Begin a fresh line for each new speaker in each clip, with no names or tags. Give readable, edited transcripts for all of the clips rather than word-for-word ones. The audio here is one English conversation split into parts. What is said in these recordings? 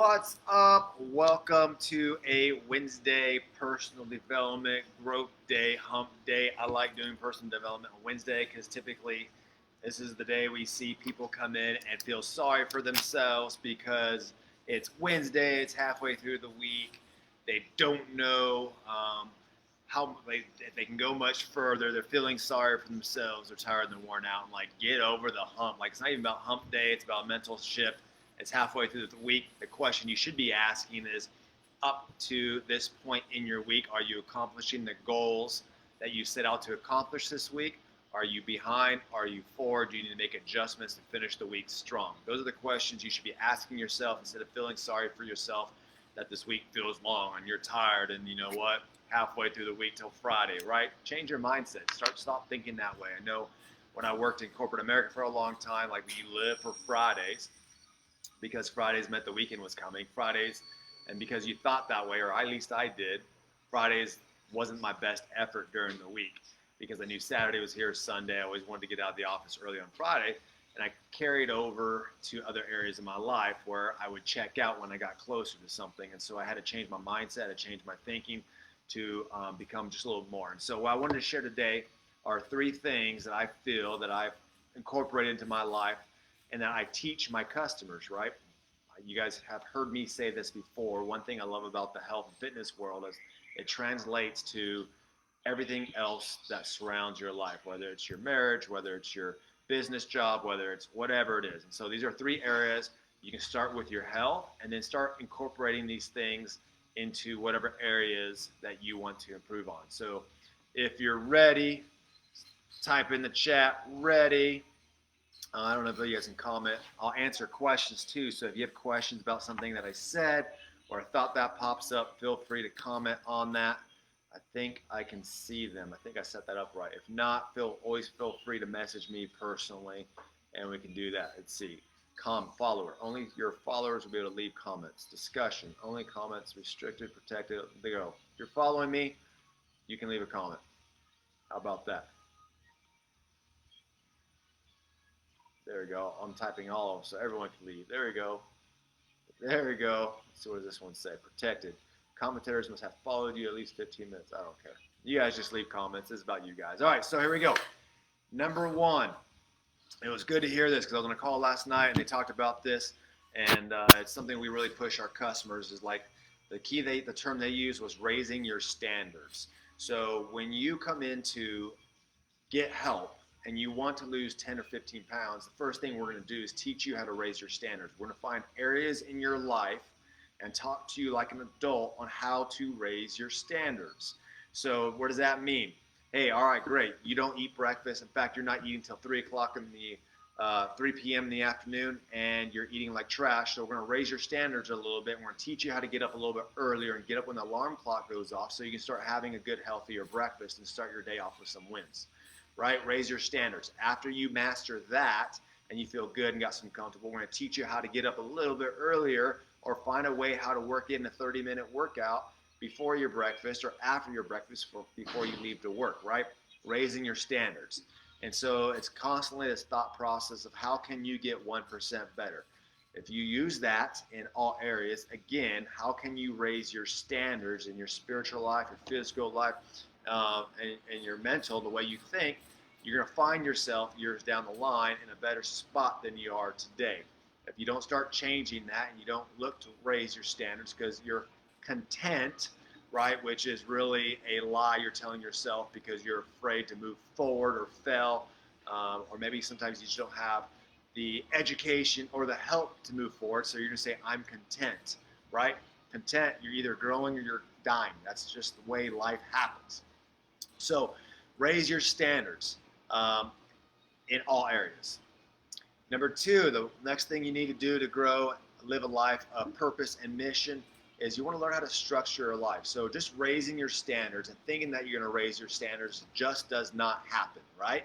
What's up? Welcome to a Wednesday personal development growth day, hump day. I like doing personal development on Wednesday because typically this is the day we see people come in and feel sorry for themselves because it's Wednesday, it's halfway through the week. They don't know how they can go much further. They're feeling sorry for themselves. They're tired and they're worn out. And like, get over the hump. Like, it's not even about hump day, it's about mental shift. It's halfway through the week. The question you should be asking is, up to this point in your week, are you accomplishing the goals that you set out to accomplish this week? Are you behind? Are you forward? Do you need to make adjustments to finish the week strong? Those are the questions you should be asking yourself instead of feeling sorry for yourself that this week feels long and you're tired and you know what, halfway through the week till Friday, right? Change your mindset. Stop thinking that way. I know when I worked in corporate America for a long time, like we live for Fridays because Fridays meant the weekend was coming. Fridays, and because you thought that way, or at least I did, Fridays wasn't my best effort during the week because I knew Saturday was here, Sunday. I always wanted to get out of the office early on Friday. And I carried over to other areas of my life where I would check out when I got closer to something. And so I had to change my mindset, to change my thinking to become just a little more. And so what I wanted to share today are three things that I feel that I've incorporated into my life and that I teach my customers, right? You guys have heard me say this before. One thing I love about the health and fitness world is it translates to everything else that surrounds your life, whether it's your marriage, whether it's your business job, whether it's whatever it is. And so these are three areas. You can start with your health and then start incorporating these things into whatever areas that you want to improve on. So if you're ready, type in the chat, ready. I don't know if you guys can comment. I'll answer questions too. So if you have questions about something that I said or a thought that pops up, feel free to comment on that. I think I can see them. I think I set that up right. If not, always feel free to message me personally and we can do that. Let's see. Follower. Only your followers will be able to leave comments. Discussion. Only comments restricted, protected. There you go. If you're following me, you can leave a comment. How about that? There we go. I'm typing all of them so everyone can leave. There we go. There we go. So what does this one say? Protected. Commentators must have followed you at least 15 minutes. I don't care. You guys just leave comments. This is about you guys. All right, so here we go. Number one. It was good to hear this because I was on a call last night and they talked about this, and it's something we really push our customers is like the term they used was raising your standards. So when you come in to get help and you want to lose 10 or 15 pounds, the first thing we're going to do is teach you how to raise your standards. We're going to find areas in your life and talk to you like an adult on how to raise your standards. So what does that mean? Hey, all right, great. You don't eat breakfast. In fact, you're not eating until 3 o'clock in the 3 p.m. in the afternoon, and you're eating like trash. So we're going to raise your standards a little bit. We're going to teach you how to get up a little bit earlier and get up when the alarm clock goes off so you can start having a good, healthier breakfast and start your day off with some wins. Right? Raise your standards. After you master that and you feel good and got some comfortable, we're going to teach you how to get up a little bit earlier or find a way how to work in a 30-minute workout before your breakfast or after your breakfast before you leave to work, right? Raising your standards. And so it's constantly this thought process of how can you get 1% better? If you use that in all areas, again, how can you raise your standards in your spiritual life, your physical life, and your mental, the way you think, you're going to find yourself years down the line in a better spot than you are today. If you don't start changing that and you don't look to raise your standards because you're content, right, which is really a lie you're telling yourself because you're afraid to move forward or fail, or maybe sometimes you just don't have the education or the help to move forward, so you're going to say, I'm content, right? Content, you're either growing or you're dying. That's just the way life happens. So raise your standards in all areas. Number two, the next thing you need to do to grow, live a life of purpose and mission is you want to learn how to structure your life. So just raising your standards and thinking that you're going to raise your standards just does not happen, right?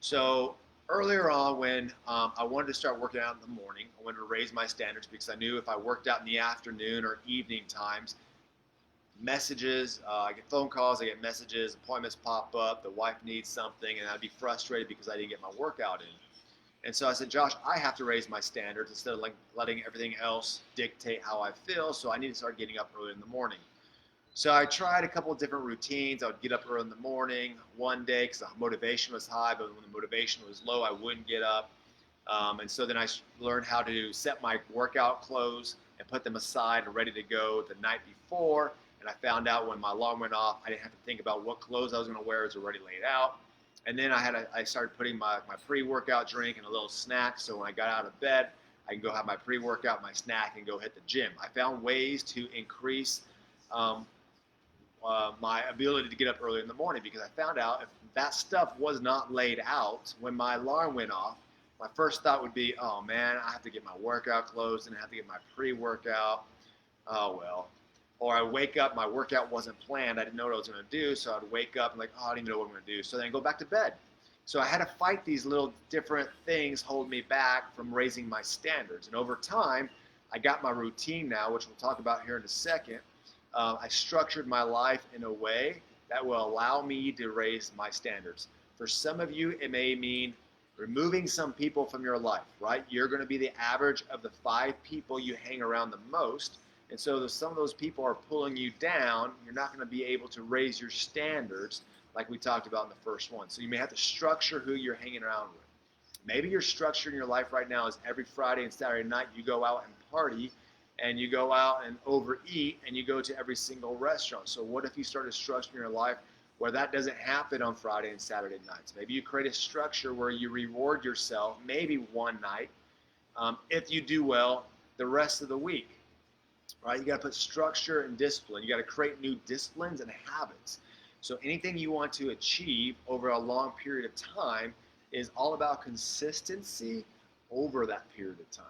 So earlier on when I wanted to start working out in the morning, I wanted to raise my standards because I knew if I worked out in the afternoon or evening times, messages, I get phone calls, I get messages, appointments pop up, the wife needs something, and I'd be frustrated because I didn't get my workout in. And so I said, Josh, I have to raise my standards instead of like letting everything else dictate how I feel. So I need to start getting up early in the morning. So I tried a couple of different routines. I would get up early in the morning one day because the motivation was high, but when the motivation was low, I wouldn't get up. And so then I learned how to set my workout clothes and put them aside and ready to go the night before. And I found out when my alarm went off, I didn't have to think about what clothes I was going to wear. It was already laid out. And then I started putting my pre-workout drink and a little snack. So when I got out of bed, I can go have my pre-workout, my snack, and go hit the gym. I found ways to increase my ability to get up early in the morning because I found out if that stuff was not laid out when my alarm went off, my first thought would be, oh man, I have to get my workout clothes and I have to get my pre-workout. Oh well. Or I wake up, my workout wasn't planned. I didn't know what I was going to do. So I'd wake up and like, oh, I don't even know what I'm going to do. So then I go back to bed. So I had to fight these little different things hold me back from raising my standards. And over time, I got my routine now, which we'll talk about here in a second. I structured my life in a way that will allow me to raise my standards. For some of you, it may mean removing some people from your life, right? You're going to be the average of the 5 people you hang around the most. And so some of those people are pulling you down. You're not going to be able to raise your standards like we talked about in the first one. So you may have to structure who you're hanging around with. Maybe your structure in your life right now is every Friday and Saturday night you go out and party and you go out and overeat and you go to every single restaurant. So what if you started structuring your life where that doesn't happen on Friday and Saturday nights? Maybe you create a structure where you reward yourself maybe one night if you do well the rest of the week. Right? You got to put structure and discipline. You got to create new disciplines and habits. So anything you want to achieve over a long period of time is all about consistency over that period of time.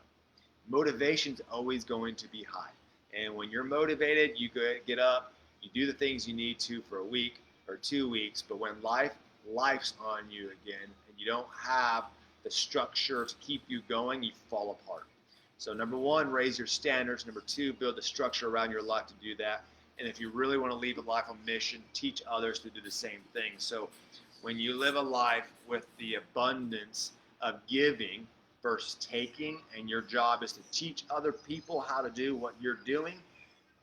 Motivation's always going to be high. And when you're motivated, you get up, you do the things you need to for a week or 2 weeks. But when life's on you again and you don't have the structure to keep you going, you fall apart. So number 1, raise your standards. Number 2, build a structure around your life to do that. And if you really want to lead a life on mission, teach others to do the same thing. So when you live a life with the abundance of giving versus taking, and your job is to teach other people how to do what you're doing,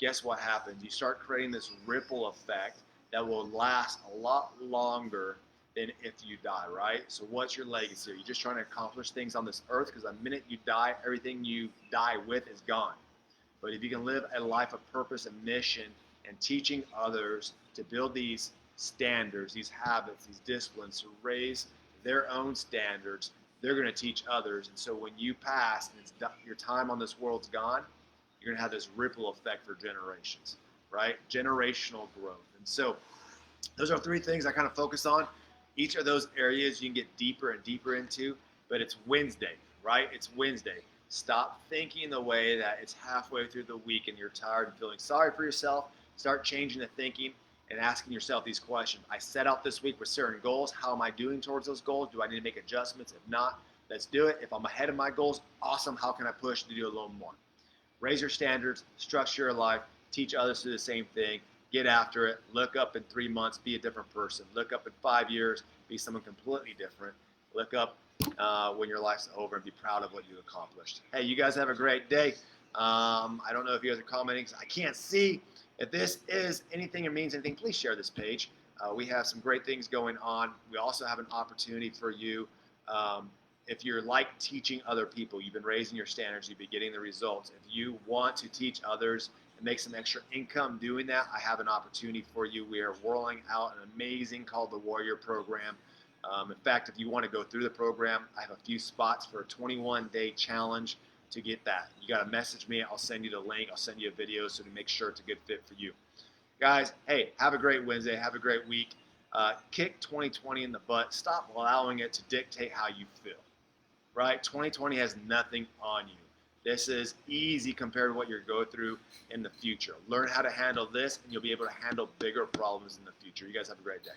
guess what happens? You start creating this ripple effect that will last a lot longer than if you die, right? So what's your legacy? Are you just trying to accomplish things on this earth? Because the minute you die, everything you die with is gone. But if you can live a life of purpose and mission and teaching others to build these standards, these habits, these disciplines, to raise their own standards, they're going to teach others. And so when you pass and your time on this world's gone, you're going to have this ripple effect for generations, right? Generational growth. And so those are 3 things I kind of focus on. Each of those areas you can get deeper and deeper into, but it's Wednesday, right? It's Wednesday. Stop thinking the way that it's halfway through the week and you're tired and feeling sorry for yourself. Start changing the thinking and asking yourself these questions. I set out this week with certain goals. How am I doing towards those goals? Do I need to make adjustments? If not, let's do it. If I'm ahead of my goals, awesome. How can I push to do a little more? Raise your standards, structure your life, teach others to do the same thing. Get after it. Look up in 3 months, be a different person. Look up in 5 years, be someone completely different. Look up when your life's over and be proud of what you accomplished. Hey, you guys have a great day. I don't know if you guys are commenting. I can't see. If this is anything or means anything, please share this page. We have some great things going on. We also have an opportunity for you. If you're like teaching other people, you've been raising your standards, you've been getting the results. If you want to teach others and make some extra income doing that, I have an opportunity for you. We are rolling out an amazing called the Warrior Program. In fact, if you want to go through the program, I have a few spots for a 21-day challenge to get that. You got to message me. I'll send you the link. I'll send you a video so to make sure it's a good fit for you. Guys, hey, have a great Wednesday. Have a great week. Kick 2020 in the butt. Stop allowing it to dictate how you feel, right? 2020 has nothing on you. This is easy compared to what you're going through in the future. Learn how to handle this, and you'll be able to handle bigger problems in the future. You guys have a great day.